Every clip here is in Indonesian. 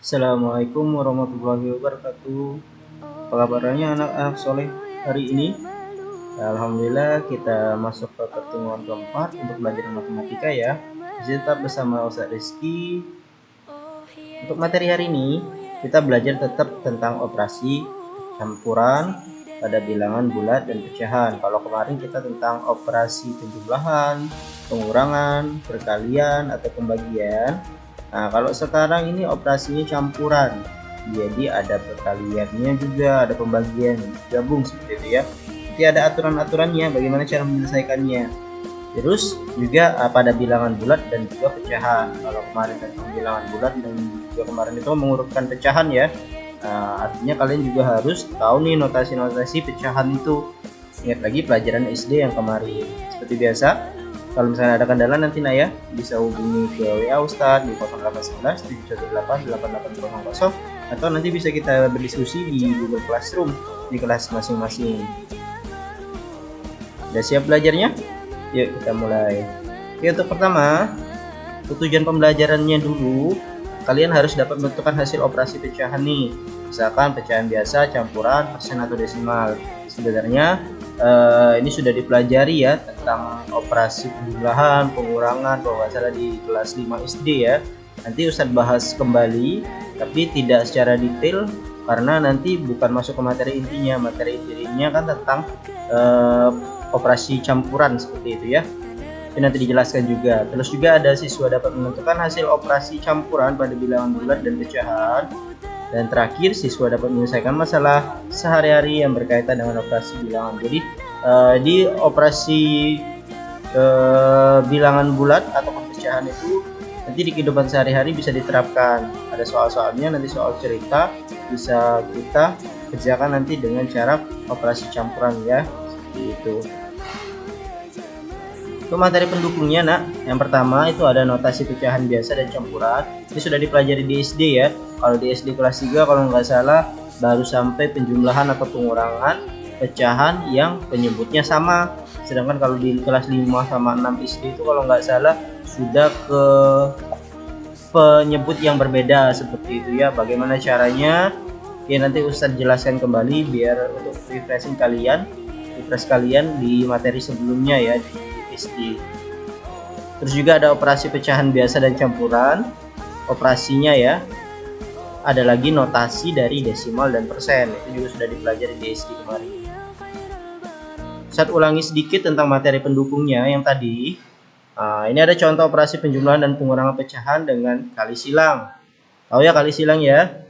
Assalamualaikum warahmatullahi wabarakatuh. Apa kabarnya anak-anak soleh hari ini? Alhamdulillah kita masuk ke pertemuan keempat untuk belajar matematika ya. Masih tetap bersama Ustaz Rizky. Untuk materi hari ini kita belajar tetap tentang operasi campuran pada bilangan bulat dan pecahan. Kalau kemarin kita tentang operasi penjumlahan, pengurangan, perkalian atau pembagian. Nah, kalau sekarang ini operasinya campuran. Jadi ada perkaliannya juga, ada pembagian gabung seperti itu ya. Jadi ada aturan-aturannya bagaimana cara menyelesaikannya. Terus juga pada bilangan bulat dan juga pecahan. Kalau kemarin tentang bilangan bulat dan juga kemarin itu mengurutkan pecahan ya. Artinya kalian juga harus tahu nih notasi-notasi pecahan itu. Ingat lagi pelajaran SD yang kemarin. Seperti biasa, kalau misalnya ada kendala nanti Naya bisa hubungi ke WA Ustadz di 0811 718 8800 atau nanti bisa kita berdiskusi di Google Classroom di kelas masing-masing. Udah siap belajarnya? Yuk kita mulai. Oke, untuk pertama, tujuan pembelajarannya dulu, kalian harus dapat menentukan hasil operasi pecahan nih. Misalkan pecahan biasa, campuran, persen atau desimal. Sebenarnya ini sudah dipelajari ya tentang operasi penjumlahan, pengurangan, kalau nggak salah di kelas 5 SD ya. Nanti Ustadz bahas kembali, tapi tidak secara detail karena nanti bukan masuk ke materi intinya. Materi intinya kan tentang operasi campuran seperti itu ya. Ini nanti dijelaskan juga. Terus juga ada siswa dapat menentukan hasil operasi campuran pada bilangan bulat dan pecahan. Dan terakhir, siswa dapat menyelesaikan masalah sehari-hari yang berkaitan dengan operasi bilangan. Jadi di operasi bilangan bulat atau pecahan itu nanti di kehidupan sehari-hari bisa diterapkan. Ada soal-soalnya, nanti soal cerita bisa kita kerjakan nanti dengan cara operasi campuran ya. Seperti itu. Untuk materi pendukungnya nak, yang pertama itu ada notasi pecahan biasa dan campuran. Ini sudah dipelajari di SD ya. Kalau di SD kelas 3 kalau nggak salah baru sampai penjumlahan atau pengurangan pecahan yang penyebutnya sama. Sedangkan kalau di kelas 5 sama 6 SD itu kalau nggak salah sudah ke penyebut yang berbeda seperti itu ya. Bagaimana caranya? Ya nanti Ustadz jelaskan kembali biar untuk refresh kalian di materi sebelumnya ya di SD. Terus juga ada operasi pecahan biasa dan campuran. Operasinya ya. Ada lagi notasi dari desimal dan persen. Itu juga sudah dipelajari di SD kemarin. Saya ulangi sedikit tentang materi pendukungnya yang tadi. Ini ada contoh operasi penjumlahan dan pengurangan pecahan dengan kali silang. Tahu ya kali silang ya?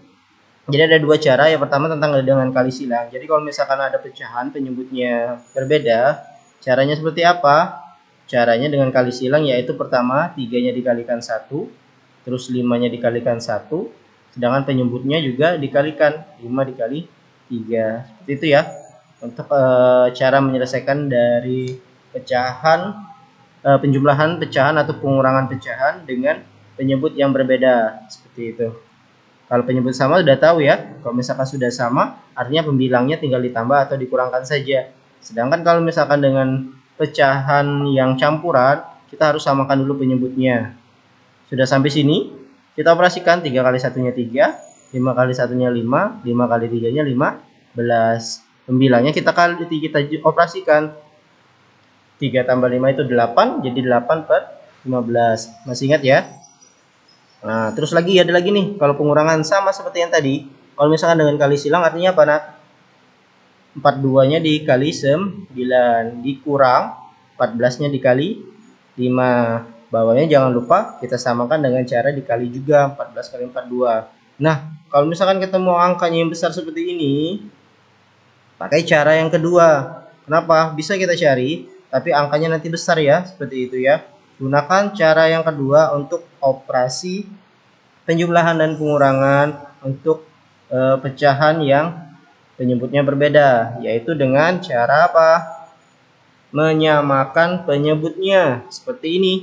Jadi ada dua cara. Yang pertama tentang dengan kali silang. Jadi kalau misalkan ada pecahan penyebutnya berbeda, caranya seperti apa? Caranya dengan kali silang yaitu pertama 3-nya dikalikan 1, terus 5-nya dikalikan 1, sedangkan penyebutnya juga dikalikan 5 dikali 3. Seperti itu ya. Untuk cara menyelesaikan dari pecahan, penjumlahan pecahan atau pengurangan pecahan dengan penyebut yang berbeda. Seperti itu. Kalau penyebut sama sudah tahu ya. Kalau misalkan sudah sama, artinya pembilangnya tinggal ditambah atau dikurangkan saja. Sedangkan kalau misalkan dengan pecahan yang campuran, kita harus samakan dulu penyebutnya. Sudah sampai sini, kita operasikan 3 kali 1-nya 3, 5 kali 1-nya 5, 5 kali 3-nya 15. Pembilangnya kita operasikan 3 tambah 5 itu 8, jadi 8 per 15. Masih ingat ya? Nah, terus lagi ada lagi nih, kalau pengurangan sama seperti yang tadi. Kalau misalkan dengan kali silang artinya apa nak? 42-nya dikali 9 dikurang 14-nya dikali 5. Bawahnya jangan lupa kita samakan dengan cara dikali juga 14 kali 42. Nah, kalau misalkan kita mau angkanya yang besar seperti ini, pakai cara yang kedua. Kenapa? Bisa kita cari, tapi angkanya nanti besar ya, seperti itu ya. Gunakan cara yang kedua untuk operasi penjumlahan dan pengurangan untuk pecahan yang penyebutnya berbeda, yaitu dengan cara apa? Menyamakan penyebutnya seperti ini.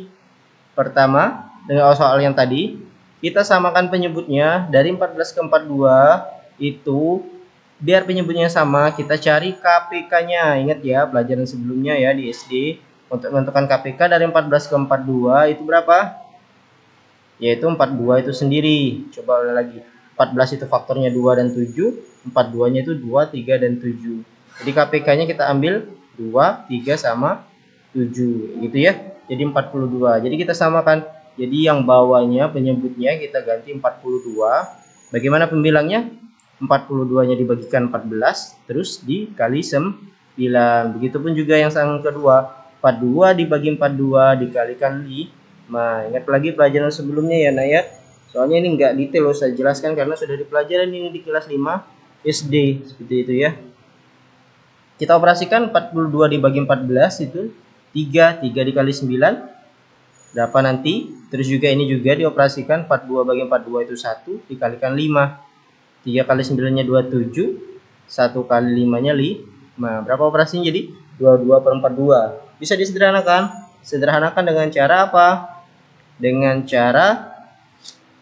Pertama, dengan soal yang tadi, kita samakan penyebutnya dari 14 ke 42 itu biar penyebutnya sama, kita cari KPK-nya. Ingat ya, pelajaran sebelumnya ya di SD. Untuk menentukan KPK dari 14 ke 42 itu berapa? Yaitu 42 itu sendiri. Coba ulang lagi. 14 itu faktornya 2 dan 7, 42-nya itu 2, 3, dan 7. Jadi KPK-nya kita ambil 2, 3, sama 7 gitu ya. Jadi 42. Jadi kita samakan. Jadi yang bawahnya penyebutnya kita ganti 42. Bagaimana pembilangnya? 42-nya dibagikan 14 terus dikali 9. Begitupun juga yang sang kedua. 42 dibagi 42 dikalikan 5. Ingat lagi pelajaran sebelumnya ya, Nak ya. Soalnya ini enggak detail saya jelaskan karena sudah dipelajari ini di kelas 5 SD seperti itu ya. Kita operasikan 42 dibagi 14 itu 3 dikali 9 berapa nanti? Terus juga ini juga dioperasikan 42 bagi 42 itu 1 dikalikan 5. 3 kali 9-nya 27, 1 kali 5-nya 5. Berapa operasinya jadi? 22 per 42. Bisa disederhanakan? Sederhanakan dengan cara apa? Dengan cara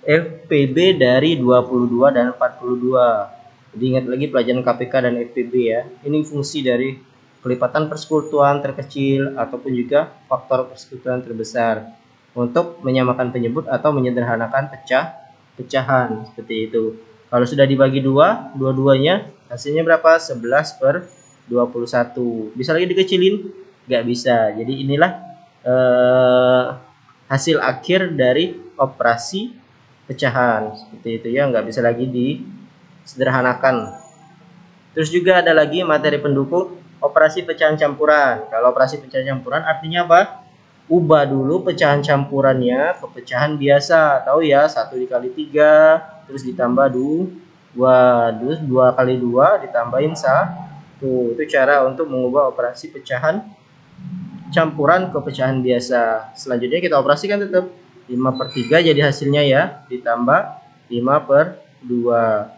FPB dari 22 dan 42. Jadi ingat lagi pelajaran KPK dan FPB ya. Ini fungsi dari kelipatan persekutuan terkecil ataupun juga faktor persekutuan terbesar untuk menyamakan penyebut atau menyederhanakan pecahan seperti itu. Kalau sudah dibagi 2, dua-duanya hasilnya berapa? 11 per 21. Bisa lagi dikecilin? Nggak bisa. Jadi inilah hasil akhir dari operasi pecahan seperti itu ya, nggak bisa lagi disederhanakan. Terus juga ada lagi materi pendukung operasi pecahan campuran. Kalau operasi pecahan campuran artinya apa? Ubah dulu pecahan campurannya ke pecahan biasa. Tahu ya, 1 dikali 3 terus ditambah 2, terus 2 kali 2 ditambahin 1. Itu cara untuk mengubah operasi pecahan campuran ke pecahan biasa. Selanjutnya kita operasikan tetap 5 per 3 jadi hasilnya ya, ditambah 5 per 2.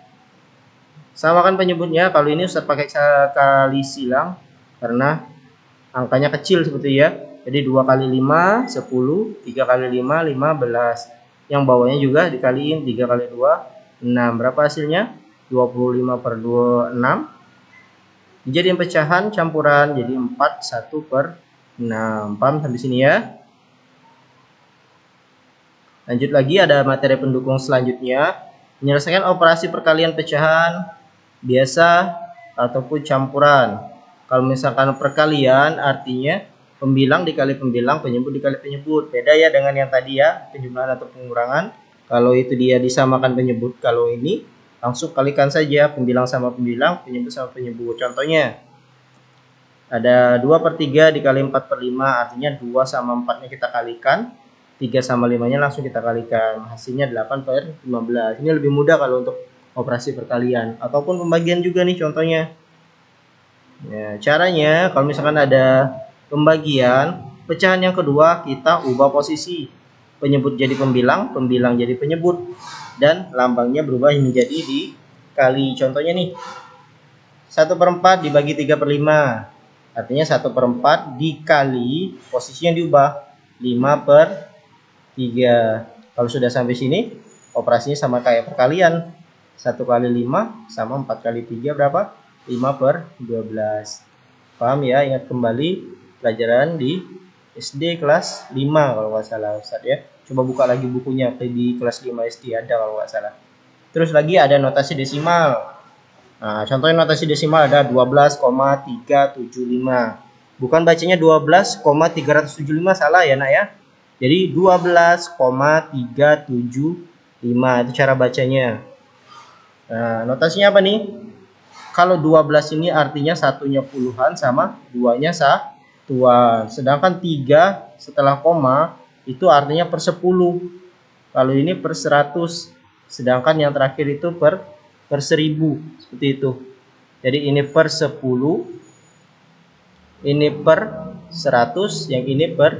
Samakan penyebutnya. Kalau ini Ustaz pakai kali silang karena angkanya kecil seperti ya. Jadi 2 kali 5 10, 3 kali 5 15. Yang bawahnya juga dikaliin 3 kali 2 6. Berapa hasilnya? 25 per 2 6. Dijadiin pecahan campuran jadi 4 1 per 6. Paham sampai sini ya? Lanjut lagi ada materi pendukung selanjutnya. Menyelesaikan operasi perkalian pecahan biasa ataupun campuran. Kalau misalkan perkalian artinya pembilang dikali pembilang, penyebut dikali penyebut. Beda ya dengan yang tadi ya, penjumlahan atau pengurangan. Kalau itu dia disamakan penyebut, kalau ini langsung kalikan saja pembilang sama pembilang, penyebut sama penyebut. Contohnya ada 2 per 3 dikali 4 per 5, artinya 2 sama 4 nya kita kalikan, 3 sama 5 nya langsung kita kalikan, hasilnya 8 per 15. Ini lebih mudah kalau untuk operasi perkalian ataupun pembagian juga nih contohnya ya. Caranya kalau misalkan ada pembagian pecahan yang kedua, kita ubah posisi, penyebut jadi pembilang, pembilang jadi penyebut, dan lambangnya berubah menjadi dikali. Contohnya nih 1 per 4 dibagi 3 per 5, artinya 1 per 4 dikali posisinya diubah 5 per 3. Kalau sudah sampai sini operasinya sama kayak perkalian. 1 kali 5 sama 4 kali 3 berapa? 5 per 12. Paham ya? Ingat kembali pelajaran di SD kelas 5 kalau nggak salah Ustaz ya. Coba buka lagi bukunya di kelas 5 SD ada kalau nggak salah. Terus lagi ada notasi desimal. Nah, contohnya notasi desimal ada 12,375. Bukan bacanya 12,375, salah ya nak ya. Jadi 12,375 itu cara bacanya. Nah, notasinya apa nih? Kalau 12 ini artinya satunya puluhan sama duanya satuan. Sedangkan 3 setelah koma itu artinya per 10. Kalau ini per 100. Sedangkan yang terakhir itu per 1000. Seperti itu. Jadi ini per 10. Ini per 100. Yang ini per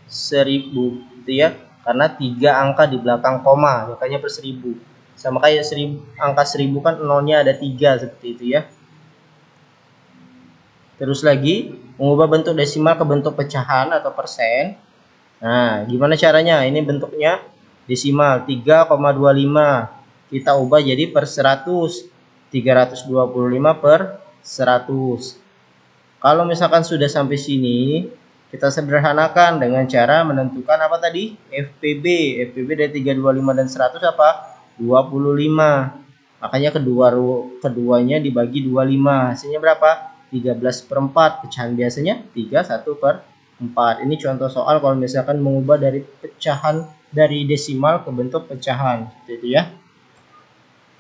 1000. Gitu ya. Karena 3 angka di belakang koma. Makanya per 1000. Sama kayak 1000, angka 1000 kan nolnya ada 3 seperti itu ya. Terus lagi mengubah bentuk desimal ke bentuk pecahan atau persen. Nah, gimana caranya? Ini bentuknya desimal 3,25. Kita ubah jadi per 100. 325 per 100. Kalau misalkan sudah sampai sini, kita sederhanakan dengan cara menentukan apa tadi? FPB. FPB dari 325 dan 100 apa? 25. Makanya keduanya dibagi 25. Hasilnya berapa? 13/4. Pecahan biasanya 31/4. Ini contoh soal kalau misalkan mengubah dari pecahan dari desimal ke bentuk pecahan. Seperti itu ya.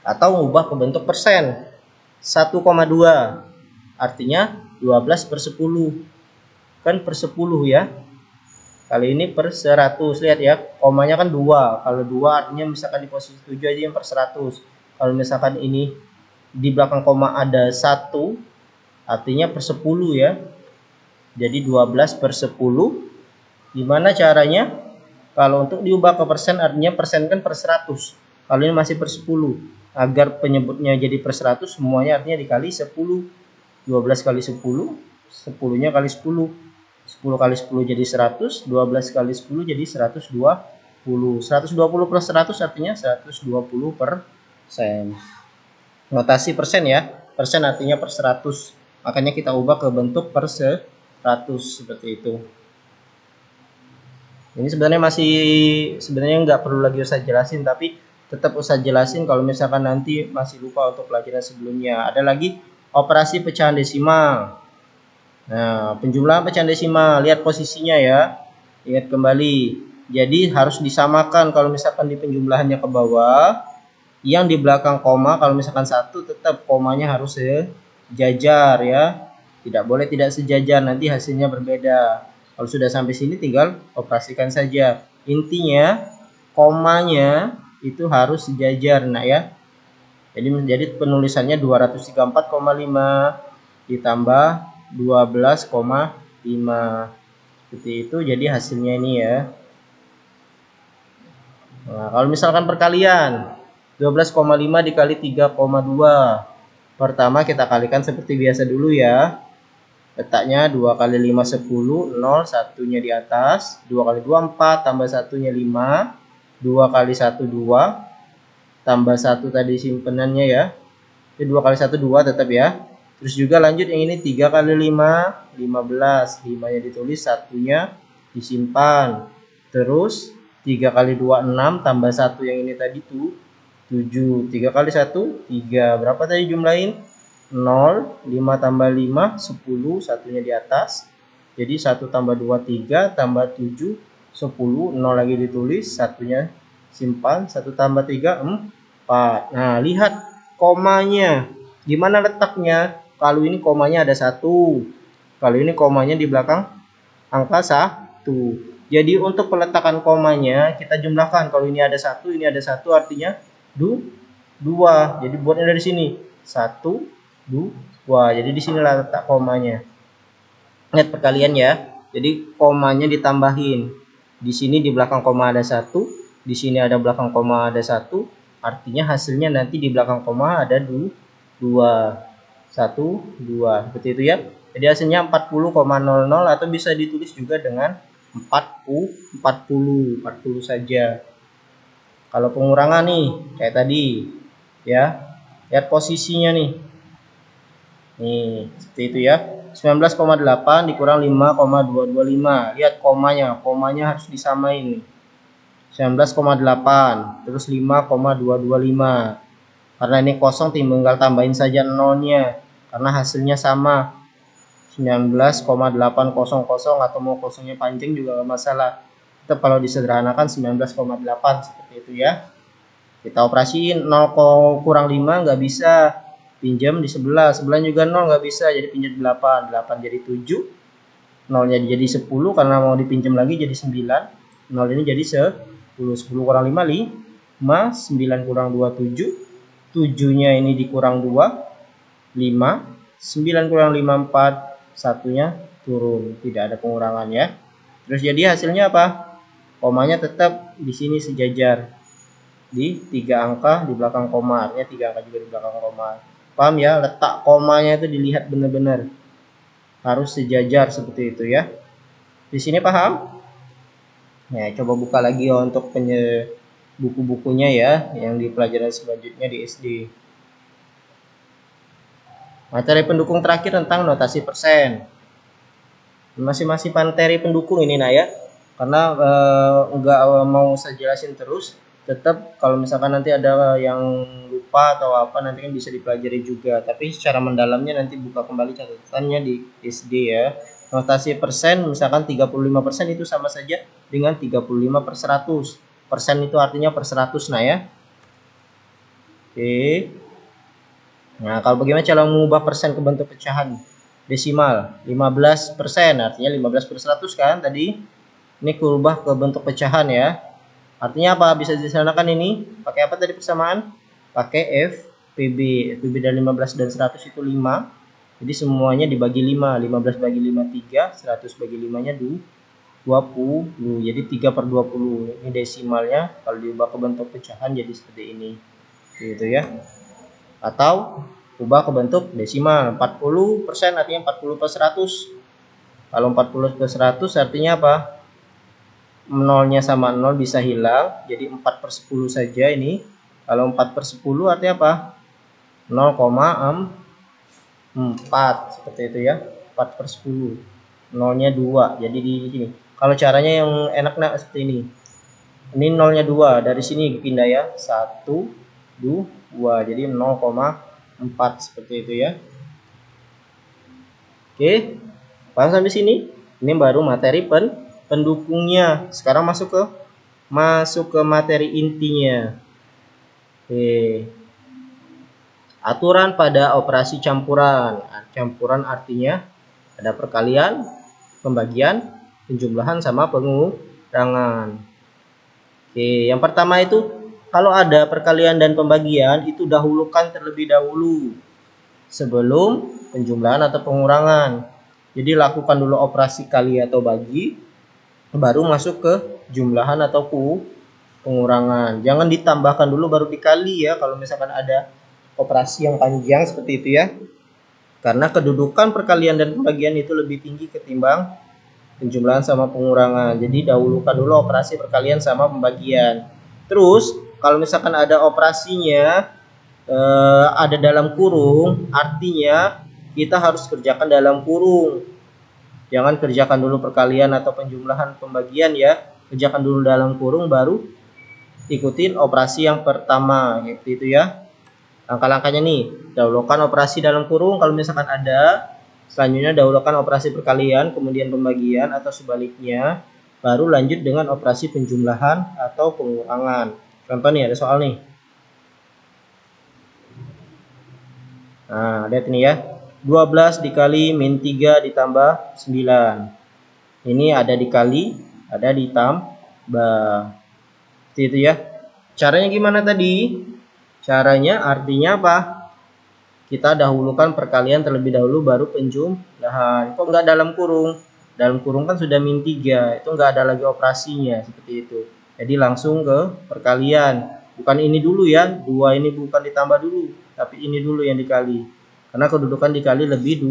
Atau mengubah ke bentuk persen. 1,2. Artinya 12/10. Kan per 10 ya. Kali ini per 100. Lihat ya, komanya kan 2. Kalau 2 artinya misalkan di posisi 7 aja yang per 100. Kalau misalkan ini di belakang koma ada 1, artinya per 10 ya. Jadi 12/10. Gimana caranya? Kalau untuk diubah ke persen, artinya persen kan per 100. Kalau ini masih per 10. Agar penyebutnya jadi per 100, semuanya artinya dikali 10. 12 kali 10, 10-nya kali 10. 10 kali 10 jadi 100, 12 kali 10 jadi 120. 120 plus 100 artinya 120%. Notasi persen ya. Persen artinya per 100. Makanya kita ubah ke bentuk per 100 seperti itu. Ini sebenarnya nggak perlu lagi Ustaz jelasin, tapi tetap Ustaz jelasin kalau misalkan nanti masih lupa untuk pelajaran sebelumnya. Ada lagi operasi pecahan desimal. Nah, penjumlahan pecahan desimal, lihat posisinya ya. Ingat kembali. Jadi harus disamakan kalau misalkan di penjumlahannya ke bawah. Yang di belakang koma, kalau misalkan 1 tetap komanya harus sejajar ya. Tidak boleh tidak sejajar, nanti hasilnya berbeda. Kalau sudah sampai sini tinggal operasikan saja. Intinya komanya itu harus sejajar nah ya. Jadi menjadi penulisannya 234,5 ditambah 12,5. Seperti itu, jadi hasilnya ini ya. Nah, kalau misalkan perkalian 12,5 dikali 3,2. Pertama kita kalikan seperti biasa dulu ya. Letaknya 2 kali 5 10, 0, satunya di atas. 2 kali 2 4, tambah satunya 5. 2 kali 1 2, tambah 1 tadi simpenannya ya. Jadi 2 kali 1 2 tetap ya. Terus juga lanjut yang ini 3 kali 5, 15. 5-nya ditulis, satunya disimpan. Terus 3 kali 2 6, tambah 1 yang ini tadi tuh 7. 3 kali 1 3. Berapa tadi jumlahin? 0. 5 tambah 5 10, satunya di atas. Jadi 1 tambah 2 3, tambah 7 10, 0 lagi ditulis, satunya simpan. 1 tambah 3 4. Nah, lihat komanya. Gimana letaknya? Kalau ini komanya ada 1. Kalau ini komanya di belakang angka 1. Jadi untuk peletakan komanya kita jumlahkan. Kalau ini ada 1, ini ada 1, artinya 2. Jadi buatnya dari sini. 1 2. Jadi di sinilah letak komanya. Lihat perkalian ya. Jadi komanya ditambahin. Di sini di belakang koma ada 1, di sini ada belakang koma ada 1. Artinya hasilnya nanti di belakang koma ada 2. 1 2. Seperti itu ya. Jadi hasilnya 40,00 atau bisa ditulis juga dengan 40 saja. Kalau pengurangan nih kayak tadi ya. Lihat posisinya nih. Nih, seperti itu ya. 19,8 dikurang 5,225. Lihat komanya. Komanya harus disamain nih. 19,8 terus 5,225. Karena ini kosong tinggal tambahin saja nolnya. Karena hasilnya sama. 19,800 atau mau kosongnya panjang juga nggak masalah. Tetap kalau disederhanakan 19,8 seperti itu ya. Kita operasiin 0 kurang 5 nggak bisa. Pinjam di sebelah juga 0 nggak bisa, jadi pinjam 8 jadi 7, 0-nya jadi 10 karena mau dipinjam lagi jadi 9, 0 ini jadi 10 kurang 5 5, 9 kurang 2 7, 7-nya ini dikurang 2 5, 9 kurang 5 4, satunya turun, tidak ada pengurangan ya. Terus jadi hasilnya apa? Komanya tetap di sini sejajar di 3 angka di belakang koma, artinya 3 angka juga di belakang koma. Paham ya, letak komanya itu dilihat benar-benar harus sejajar seperti itu ya. Di sini paham? Ya, coba buka lagi ya untuk buku-bukunya ya yang di pelajaran selanjutnya di SD. Materi pendukung terakhir tentang notasi persen. Masih materi pendukung ini nah ya. Karena enggak mau saya jelasin terus. tetap kalau misalkan nanti ada yang lupa atau apa nanti kan bisa dipelajari juga, tapi secara mendalamnya nanti buka kembali catatannya di SD ya. Notasi persen misalkan 35% itu sama saja dengan 35/100. Persen itu artinya per 100 nah ya. Oke. Nah, kalau bagaimana cara mengubah persen ke bentuk pecahan desimal? 15% artinya 15/100 kan tadi. Ini kurubah ke bentuk pecahan ya. Artinya apa? Bisa disanakan ini pakai apa tadi persamaan? Pakai F PB. PB dari 15 dan 100 itu 5. Jadi semuanya dibagi 5. 15 bagi 5 3, 100 bagi 5-nya 20. Jadi 3/20. Ini desimalnya kalau diubah ke bentuk pecahan jadi seperti ini. Gitu ya. Atau ubah ke bentuk desimal. 40% artinya 40/100. Kalau 40/100 artinya apa? Nolnya sama 0 bisa hilang, jadi 4/10 saja ini. Kalau 4/10 artinya apa? 0,4 seperti itu ya. 4/10. Nolnya 2. Jadi di sini. Kalau caranya yang enak seperti ini. Ini nolnya 2, dari sini pindah ya. 1 2, jadi 0,4 seperti itu ya. Oke. Paham sampai sini? Ini baru materi pendukungnya. Sekarang masuk ke materi intinya. Oke. Aturan pada operasi campuran. Campuran artinya ada perkalian, pembagian, penjumlahan sama pengurangan. Oke, yang pertama itu kalau ada perkalian dan pembagian itu dahulukan terlebih dahulu sebelum penjumlahan atau pengurangan. Jadi lakukan dulu operasi kali atau bagi, baru masuk ke jumlahan atau pengurangan. Jangan ditambahkan dulu baru dikali ya kalau misalkan ada operasi yang panjang seperti itu ya. Karena kedudukan perkalian dan pembagian itu lebih tinggi ketimbang penjumlahan sama pengurangan. Jadi dahulukan dulu operasi perkalian sama pembagian. Terus kalau misalkan ada operasinya ada dalam kurung, artinya kita harus kerjakan dalam kurung. Jangan kerjakan dulu perkalian atau penjumlahan pembagian ya. Kerjakan dulu dalam kurung baru ikutin operasi yang pertama gitu itu ya. Langkah-langkahnya nih, dahulukan operasi dalam kurung kalau misalkan ada. Selanjutnya dahulukan operasi perkalian, kemudian pembagian atau sebaliknya. Baru lanjut dengan operasi penjumlahan atau pengurangan. Contoh nih, ada soal nih. Nah, lihat ini ya. 12 dikali min 3 ditambah 9. Ini ada dikali, ada ditambah. Seperti itu ya. Caranya gimana tadi? Caranya artinya apa? Kita dahulukan perkalian terlebih dahulu baru penjumlahan. Kok nggak dalam kurung? Dalam kurung kan sudah min 3. Itu nggak ada lagi operasinya seperti itu. Jadi langsung ke perkalian. Bukan ini dulu ya. 2 ini bukan ditambah dulu, tapi ini dulu yang dikali. Karena kedudukan dikali lebih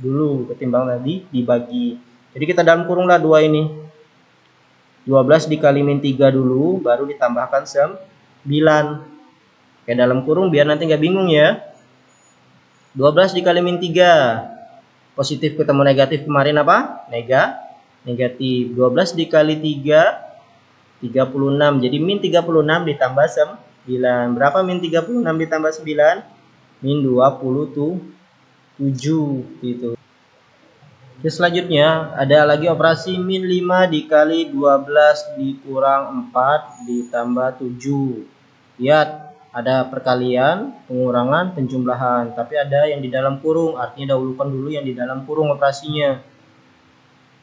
dulu ketimbang tadi dibagi. Jadi kita dalam kurung lah 2 ini. 12 dikali min 3 dulu, baru ditambahkan 9. Kayak dalam kurung biar nanti nggak bingung ya. 12 dikali min 3. Positif ketemu negatif kemarin apa? Negatif. 12 dikali 3. 36. Jadi min 36 ditambah 9. Berapa min 36 ditambah 9? Min 27 gitu. Terus selanjutnya ada lagi operasi min 5 dikali 12 dikurang 4 ditambah 7. Lihat, ada perkalian, pengurangan, penjumlahan, tapi ada yang di dalam kurung, artinya dahulukan dulu yang di dalam kurung operasinya.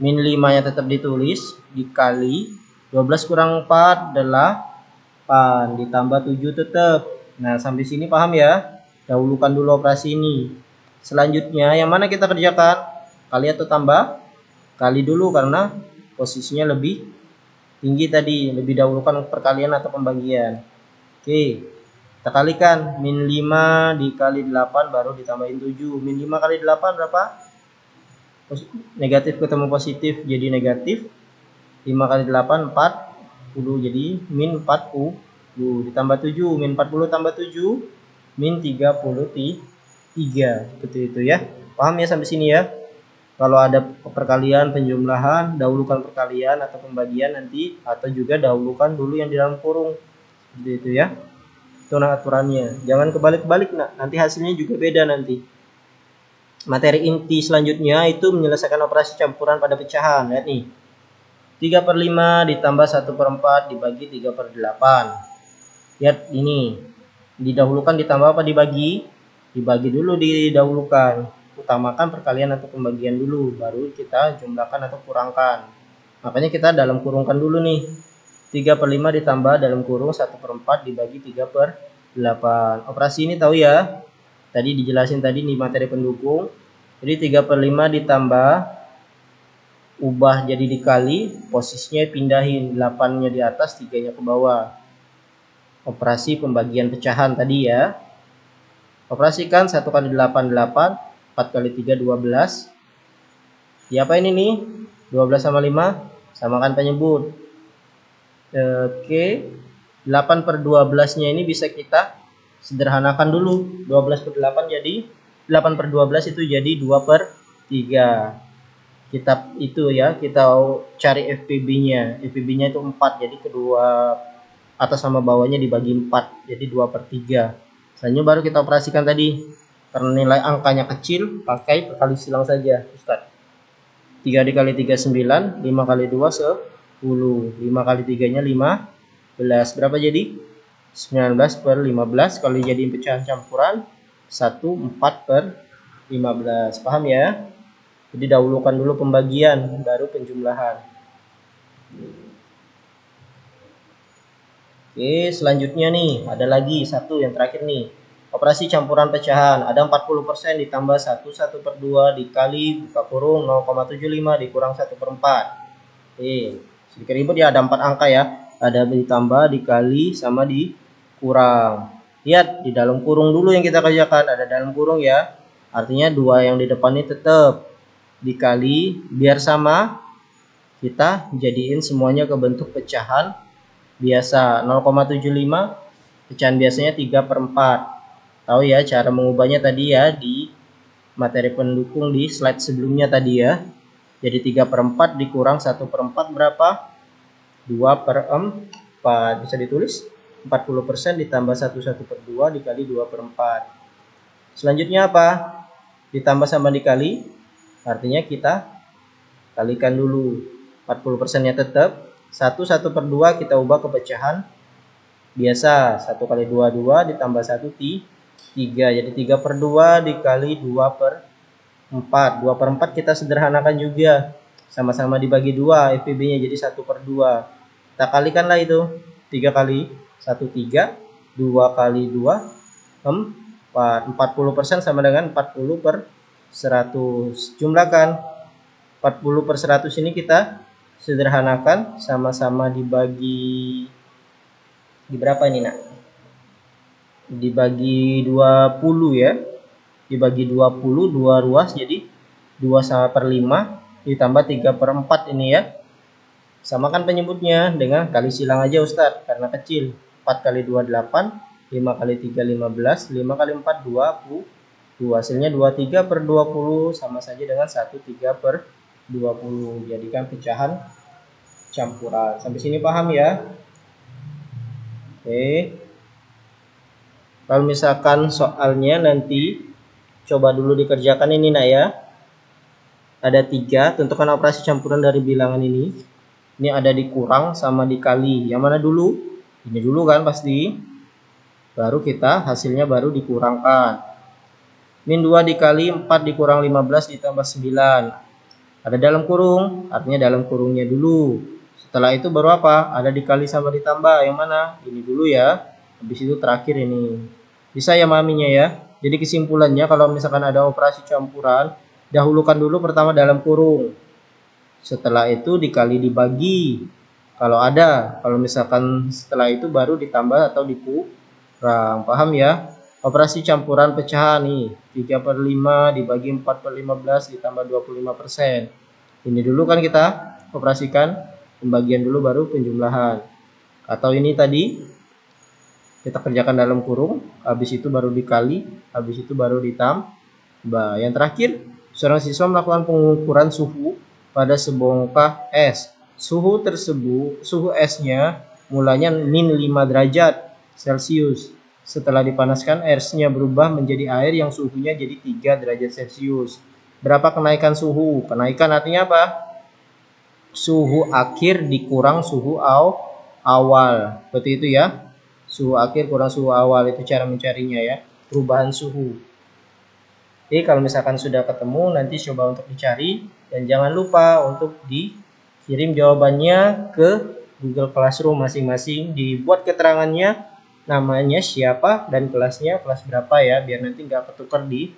Min 5-nya tetap ditulis, dikali 12 kurang 4 8 ditambah 7 tetap. Nah, sampai sini paham ya? Dahulukan dulu operasi ini. Selanjutnya, yang mana kita kerjakan? Kali atau tambah? Kali dulu karena posisinya lebih tinggi tadi, lebih dahulukan perkalian atau pembagian. Oke. Kita kalikan, min 5 dikali 8 baru ditambahin 7. Min 5 kali 8 berapa? Negatif ketemu positif jadi negatif. 5 kali 8 40, jadi min 40 ditambah 7. Min 40 tambah 7 min 33. Seperti itu ya. Paham ya sampai sini ya? Kalau ada perkalian, penjumlahan, dahulukan perkalian atau pembagian nanti, atau juga dahulukan dulu yang di dalam kurung. Jadi itu ya. Itu nah aturannya. Jangan kebalik-balik nak. Nanti hasilnya juga beda nanti. Materi inti selanjutnya itu menyelesaikan operasi campuran pada pecahan. Lihat nih. 3/5 ditambah 1/4 dibagi 3/8. Lihat ini. Didahulukan ditambah apa dibagi? Dibagi dulu didahulukan. Utamakan perkalian atau pembagian dulu. Baru kita jumlahkan atau kurangkan. Makanya kita dalam kurungkan dulu nih. 3/5 ditambah dalam kurung 1/4 dibagi 3/8. Operasi ini tahu ya. Tadi dijelasin tadi di materi pendukung. Jadi 3/5 ditambah, ubah jadi dikali, posisinya pindahin, 8-nya di atas, 3-nya ke bawah. Operasi pembagian pecahan tadi ya. Operasikan 1 kali 8, 8. 4 kali 3, 12. Diapain ini? 12 sama 5, samakan penyebut. Oke, 8/12-nya ini bisa kita sederhanakan dulu. 12/8 jadi 8/12 itu jadi 2/3. Kita itu ya, kita cari FPB-nya. FPB-nya itu 4, jadi kedua atas sama bawahnya dibagi 4, jadi 2/3. Selanjutnya baru kita operasikan tadi. Karena nilai angkanya kecil, pakai perkali silang saja, Ustaz. 3 dikali 3 9, 5 kali 2 10, 5 kali 3-nya 15. Berapa jadi? 19/15. Kalau jadi pecahan campuran 1/4/15. Paham ya? Jadi dahulukan dulu pembagian, baru penjumlahan. Oke, selanjutnya nih, ada lagi satu yang terakhir nih. Operasi campuran pecahan. Ada 40% ditambah 1/2 dikali buka kurung 0,75 dikurang 1/4. Sedikit ribet ya, ada 4 angka ya. Ada ditambah, dikali, sama dikurang. Lihat, di dalam kurung dulu yang kita kerjakan. Ada dalam kurung ya. Artinya 2 yang di depan ini tetap dikali, biar sama. Kita jadiin semuanya ke bentuk pecahan biasa. 0,75 pecahan biasanya 3/4. Tahu ya cara mengubahnya tadi ya di materi pendukung di slide sebelumnya tadi ya. Jadi 3/4 dikurang 1/4 berapa? 2/4. Bisa ditulis 40% ditambah 1/2 dikali 2/4. Selanjutnya apa? Ditambah sama dikali. Artinya kita kalikan dulu. 40%-nya tetap. 1/2 kita ubah ke pecahan biasa. 1 kali 2, 2 ditambah 1, 3. Jadi 3/2 dikali 2/4. 2/4 kita sederhanakan juga. Sama-sama dibagi 2, FPB-nya jadi 1/2. Kita kalikanlah itu. 3 kali 1, 3. 2 kali 2, 4. 40% sama dengan 40/100. Jumlahkan. 40/100 ini kita sederhanakan. Sama-sama dibagi. Di berapa ini nak? Dibagi 20 ya. Dibagi 20, 2 ruas jadi 2/5 ditambah 3/4 ini ya. Samakan penyebutnya dengan kali silang aja Ustadz karena kecil. 4 kali 2 8, 5 kali 3 15, 5 kali 4 20. Hasilnya 23/20 sama saja dengan 13/20. Jadikan pecahan campuran. Sampai sini paham ya? Oke. Kalau misalkan soalnya nanti coba dulu dikerjakan ini nak ya. Ada 3, tentukan operasi campuran dari bilangan ini. Ini ada dikurang sama dikali. Yang mana dulu? Ini dulu kan pasti. Baru kita hasilnya baru dikurangkan. Min 2 dikali 4 dikurang 15 ditambah 9. Ada dalam kurung, artinya dalam kurungnya dulu. Setelah itu baru apa? Ada dikali sama ditambah. Yang mana? Ini dulu ya. Habis itu terakhir ini. Bisa ya maminya ya. Jadi kesimpulannya kalau misalkan ada operasi campuran, dahulukan dulu pertama dalam kurung. Setelah itu dikali dibagi. Kalau ada. Kalau misalkan setelah itu baru ditambah atau dikurang. Paham ya? Operasi campuran pecahan nih. 3/5 dibagi 4/15 ditambah 25%. Ini dulu kan kita operasikan. Pembagian dulu baru penjumlahan. Atau ini tadi kita kerjakan dalam kurung, habis itu baru dikali, habis itu baru ditambah. Yang terakhir, seorang siswa melakukan pengukuran suhu pada sebongkah es. Suhu tersebut, suhu esnya mulanya min 5 derajat Celcius. Setelah dipanaskan, airnya berubah menjadi air yang suhunya jadi 3 derajat Celcius. Berapa kenaikan suhu? Kenaikan artinya apa? Suhu akhir dikurang suhu awal. Seperti itu ya. Suhu akhir kurang suhu awal, itu cara mencarinya ya. Perubahan suhu. Jadi kalau misalkan sudah ketemu, nanti coba untuk dicari. Dan jangan lupa untuk dikirim jawabannya ke Google Classroom masing-masing. Dibuat keterangannya, namanya siapa dan kelasnya kelas berapa ya, biar nanti nggak ketukar di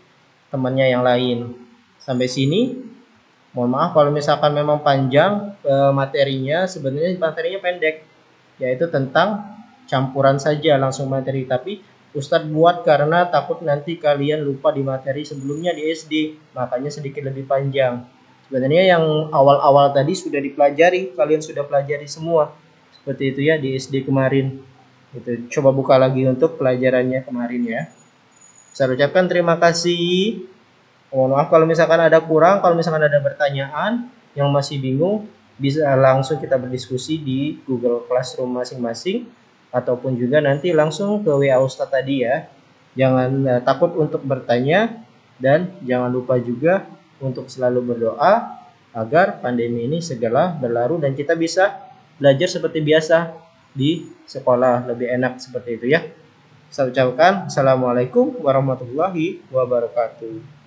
temannya yang lain. Sampai sini, mohon maaf kalau misalkan memang panjang materinya. Sebenarnya materinya pendek, yaitu tentang campuran saja langsung materi. Tapi Ustadz buat karena takut nanti kalian lupa di materi sebelumnya di SD, makanya sedikit lebih panjang. Sebenarnya yang awal-awal tadi sudah dipelajari, kalian sudah pelajari semua. Seperti itu ya di SD kemarin. Itu coba buka lagi untuk pelajarannya kemarin ya. Saya ucapkan terima kasih. Mohon maaf kalau misalkan ada kurang, kalau misalkan ada pertanyaan yang masih bingung, bisa langsung kita berdiskusi di Google Classroom masing-masing, ataupun juga nanti langsung ke WA Ustadz tadi ya. Jangan takut untuk bertanya, dan jangan lupa juga untuk selalu berdoa agar pandemi ini segera berlalu dan kita bisa belajar seperti biasa di sekolah, lebih enak seperti itu ya. Saya ucapkan Assalamualaikum warahmatullahi wabarakatuh.